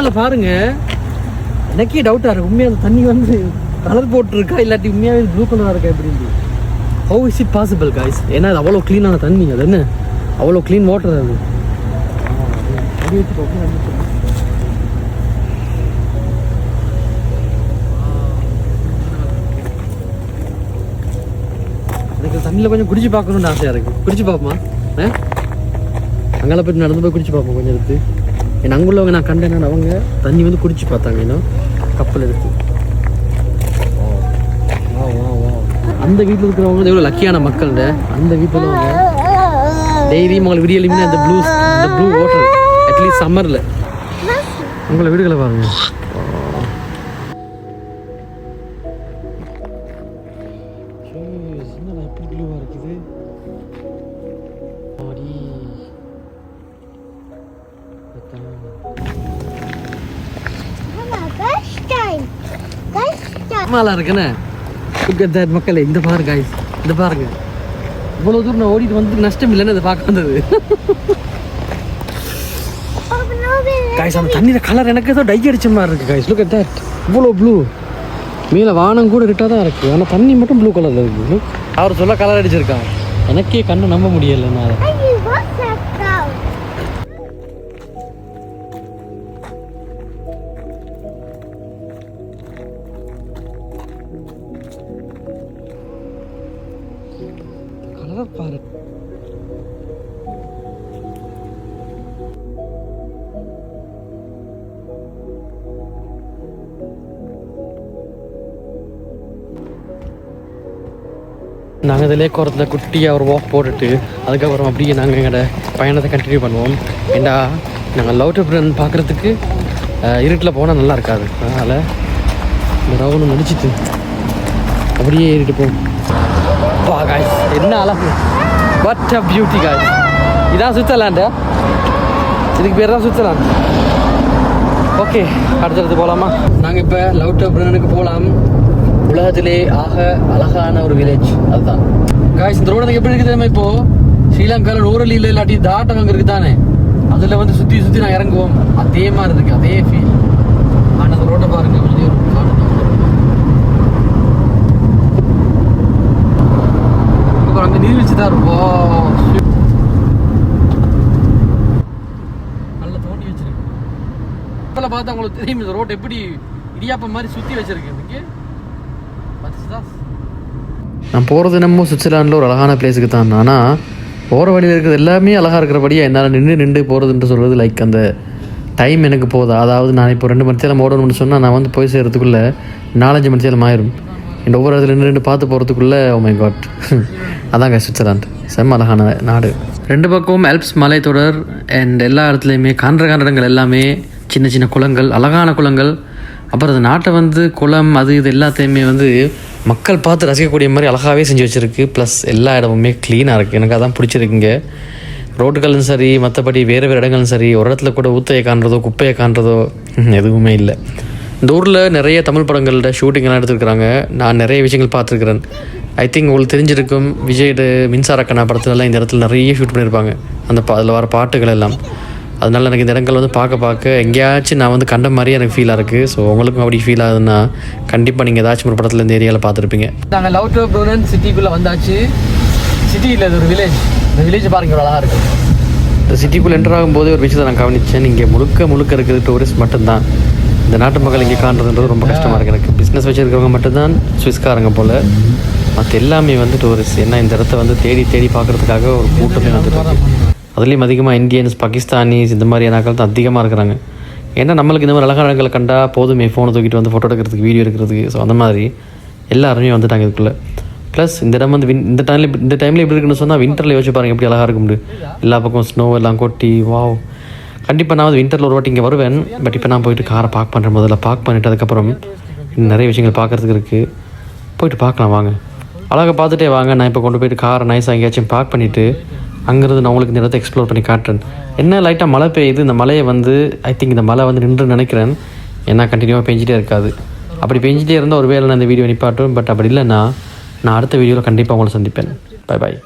மேலே பாருங்க, எனக்கே டவுட்டாக இருக்குது உண்மையாக அந்த தண்ணி வந்து கலர் போட்டுருக்கா இல்லாட்டி உண்மையாகவே ப்ளூ கலராக இருக்கா எப்படின்னு. How is it possible guys? ஏன்னா அது அவ்வளோ க்ளீனான தண்ணி, அது என்ன அவ்வளோ க்ளீன் வாட்டர் அது. எனக்கு தண்ணியில் கொஞ்சம் குடிச்சு பார்க்கணுன்னு ஆசையாக இருக்குது. குடிச்சு பார்ப்போமா? அங்கே போய் நடந்து போய் குடிச்சு பார்ப்போம் கொஞ்சம் எடுத்து. ஏன்னா அங்குள்ளவங்க நான் கண்டேன்னா அவங்க தண்ணி வந்து குடிச்சு பார்த்தாங்க இன்னும் கப்பல் எடுத்து. அந்த வீட்டில் இருக்கிறவங்க எவ்வளோ லக்கியான மக்கள். அந்த வீட்டில் அவங்க டெய்லியும் அவங்களுக்கு விடியலுமே அந்த ப்ளூ வாட்டர் அட்லீஸ்ட் சம்மரில் உங்களை வீடுகளை பாருங்க. எப்படி ப்ளூவாக இருக்குது. இருக்குண்ணே மக்களே, இந்த பாரு காய்ஸ், இந்த பாருங்க இவ்வளோ தூரம் நான் ஓடிட்டு வந்து நஷ்டம் இல்லைன்னு அதை பார்க்க வந்தது. காய்ஸ் அந்த தண்ணியில் கலர் எனக்கு ஏதோ டை அடிச்ச மாதிரி இருக்குது காய்ஸ். லுக் அட் தட், இவ்வளோ ப்ளூ. மேலே வானம் கூட கிட்ட தான் இருக்குது, ஆனால் தண்ணி மட்டும் ப்ளூ கலரில் இருக்குது. அவர் சொல்ல கலர் அடிச்சிருக்காங்க, எனக்கே கண்ணு நம்ப முடியலை. நான் கலரை பாரு. நாங்கள் இதில் லேக்கோரத்தில் குட்டியாக ஒரு வாக் போட்டுட்டு அதுக்கப்புறம் அப்படியே நாங்கள் எங்களோட பயணத்தை கண்டினியூ பண்ணுவோம். ஏண்டா நாங்கள் லவுட்டபுரன் பார்க்குறதுக்கு இருட்டில் போனால் நல்லா இருக்காது, அதனால் இந்த ரவுண்டு முடிச்சுட்டு அப்படியே ஏறிட்டு போவோம். வா காய்ஸ், என்ன அழகு, வாட் அ பியூட்டி காய்ஸ். இதான் சுவிட்சர்லாண்டா, இதுக்கு பேர் தான் சுவிட்சர்லாந்து. ஓகே, அடுத்தடுத்து போகலாமா? நாங்கள் இப்போ லவுட்டபுரனுக்கு போகலாம். உலகத்திலே ஆக அழகான ஒரு வில்லேஜ் அதுதான் காய்ஸ். இந்த ரோடு எப்படி இருக்குது தெரியுமா? இப்போ ஸ்ரீலங்காவில் நூறலியில் இல்லாட்டி தாட்டவங்க இருக்குது தானே, அதில் வந்து சுற்றி சுற்றி நான் இறங்குவோம், அதே மாதிரி இருக்கு, அதே ஃபீல். ஆனால் அந்த ரோட்டை பாருங்க, கொஞ்சம் அங்கே நீர்வீழ்ச்சி தான் இருக்கும், நல்லா தோண்டி வச்சிருக்கு. இப்போல்லாம் பார்த்தா உங்களுக்கு தெரியும் இந்த ரோட்டை எப்படி இடியாப்பம் மாதிரி சுற்றி வச்சிருக்கு. நான் போகிறது என்னமோ சுவிட்சர்லாண்டில் ஒரு அழகான பிளேஸுக்கு தான், ஆனால் போகிற வழியில் இருக்கிறது எல்லாமே அழகாக இருக்கிறபடியாக என்னால் நின்று போகிறதுன்ட்டு சொல்கிறது லைக் அந்த டைம் எனக்கு போதா. அதாவது நான் இப்போ 2 மணி நேரம் ஓடணும்னு சொன்னால் நான் வந்து போய் சேர்கிறதுக்குள்ளே 4-5 மணி நேரம் ஆயிரும். என் ஒவ்வொரு இடத்துல நின்று பார்த்து போகிறதுக்குள்ளே ஓ மை காட். அதாங்க சுவிட்சர்லாந்து செம்ம அழகான நாடு. 2 பக்கமும் ஆல்ப்ஸ் மலைத்தொடர் அண்ட் எல்லா இடத்துலையுமே காண்ற இடங்கள் எல்லாமே சின்ன சின்ன குளங்கள், அழகான குளங்கள். அப்புறம் அந்த நாட்டை வந்து குளம் அது இது எல்லாத்தையுமே வந்து மக்கள் பார்த்து ரசிக்கக்கூடிய மாதிரி அழகாகவே செஞ்சு வச்சுருக்கு. ப்ளஸ் எல்லா இடமுமே க்ளீனாக இருக்குது, எனக்கு அதான் பிடிச்சிருக்குங்க. ரோட்டுகளும் சரி, மற்றபடி வேறு இடங்களும் சரி, ஒரு இடத்துல கூட ஊத்தையை காண்றதோ குப்பையை காண்றதோ எதுவுமே இல்லை. இந்த ஊரில் நிறைய தமிழ் படங்களோட ஷூட்டிங்கெல்லாம் எடுத்துருக்குறாங்க. நான் நிறைய விஷயங்கள் பார்த்துருக்குறேன். ஐ திங்க் உங்களுக்கு தெரிஞ்சிருக்கும், விஜயோட மின்சாரக்கண்ணா படத்துலலாம் இந்த இடத்துல நிறைய ஷூட் பண்ணியிருப்பாங்க, அந்த அதில் வர பாட்டுகள் எல்லாம். அதனால் எனக்கு இந்த இடங்கள் வந்து பார்க்க எங்கேயாச்சும் நான் வந்து கண்ட மாதிரியே எனக்கு ஃபீலாக இருக்குது. ஸோ உங்களுக்கும் அப்படி ஃபீல் ஆகுதுன்னா கண்டிப்பாக நீங்கள் ஏதாச்சும் ஒரு படத்தில் இந்த ஏரியாவில் பார்த்துருப்பீங்க. நாங்கள் லவுட்டபுரன் சிட்டிக்குள்ளே வந்தாச்சு. சிட்டியில் இது ஒரு வில்லேஜ். இந்த வில்லேஜ் பாருங்க அழகாக இருக்குது. இந்த சிட்டிக்குள்ளே என்டர் ஆகும்போது ஒரு விஷயத்தை நான் கவனித்தேன், இங்கே முழுக்க இருக்குது டூரிஸ்ட் மட்டும்தான். இந்த நாட்டு மக்கள் இங்கே காண்றதுன்றது ரொம்ப கஷ்டமாக இருக்குது எனக்கு. பிஸ்னஸ் வச்சுருக்கிறவங்க மட்டும்தான் சுவிஸ்காரங்க போல், மற்ற எல்லாமே வந்து டூரிஸ்ட். ஏன்னா இந்த இடத்த வந்து தேடி பார்க்குறதுக்காக ஒரு கூட்டமே வந்துட்டு, அதுலேயும் அதிகமாக இந்தியன்ஸ், பாகிஸ்தானிஸ் இந்த மாதிரி நாட்கள் தான் அதிகமாக இருக்கிறாங்க. ஏன்னா நம்மளுக்கு இந்த மாதிரி அழகான இடங்களை கண்டால் போதுமே, ஃபோனை தூக்கிட்டு வந்து ஃபோட்டோ எடுக்கிறதுக்கு, வீடியோ எடுக்கிறதுக்கு. ஸோ அந்த மாதிரி எல்லாருமே வந்துட்டாங்க இதுக்குள்ளே. ப்ளஸ் இந்த இடம் வந்து இந்த டைமில் எப்படி இருக்குன்னு சொன்னால் வின்டரில் யோசிச்சு பாருங்கள் எப்படி அழகாக இருக்கும். எல்லா பக்கம் ஸ்னோ எல்லாம் கொட்டி வாவ். கண்டிப்பாக நான் வந்து வின்டரில் ஒரு வாட்டி இங்கே வருவேன். பட் இப்போ நான் போயிட்டு காரை பார்க் பண்ணுறேன். முதல்ல பார்க் பண்ணிவிட்டு அதுக்கப்புறம் நிறைய விஷயங்கள் பார்க்குறதுக்கு இருக்குது, போயிட்டு பார்க்கலாம் வாங்க. அழகாக பார்த்துட்டே வாங்க. நான் இப்போ கொண்டு போயிட்டு காரை நைஸாக எங்கேயாச்சும் பார்க் பண்ணிவிட்டு அங்கேருந்து நான் உங்களுக்கு இந்த இடத்த எக்ஸ்ப்ளோர் பண்ணி காட்டுறேன். என்ன லைட்டாக மழை பெய்யுது, இந்த மழையை வந்து ஐ திங்க் இந்த மழை வந்து நின்று நினைக்கிறேன், ஏன்னா கண்டினியூவாக பெஞ்சிட்டே இருக்காது. அப்படி பெஞ்சிட்டே இருந்தால் ஒரு வேளை நான் இந்த வீடியோ நிப்பாட்டும். பட் அப்படி இல்லைன்னா நான் அடுத்த வீடியோவில் கண்டிப்பாக உங்களை சந்திப்பேன். Bye bye.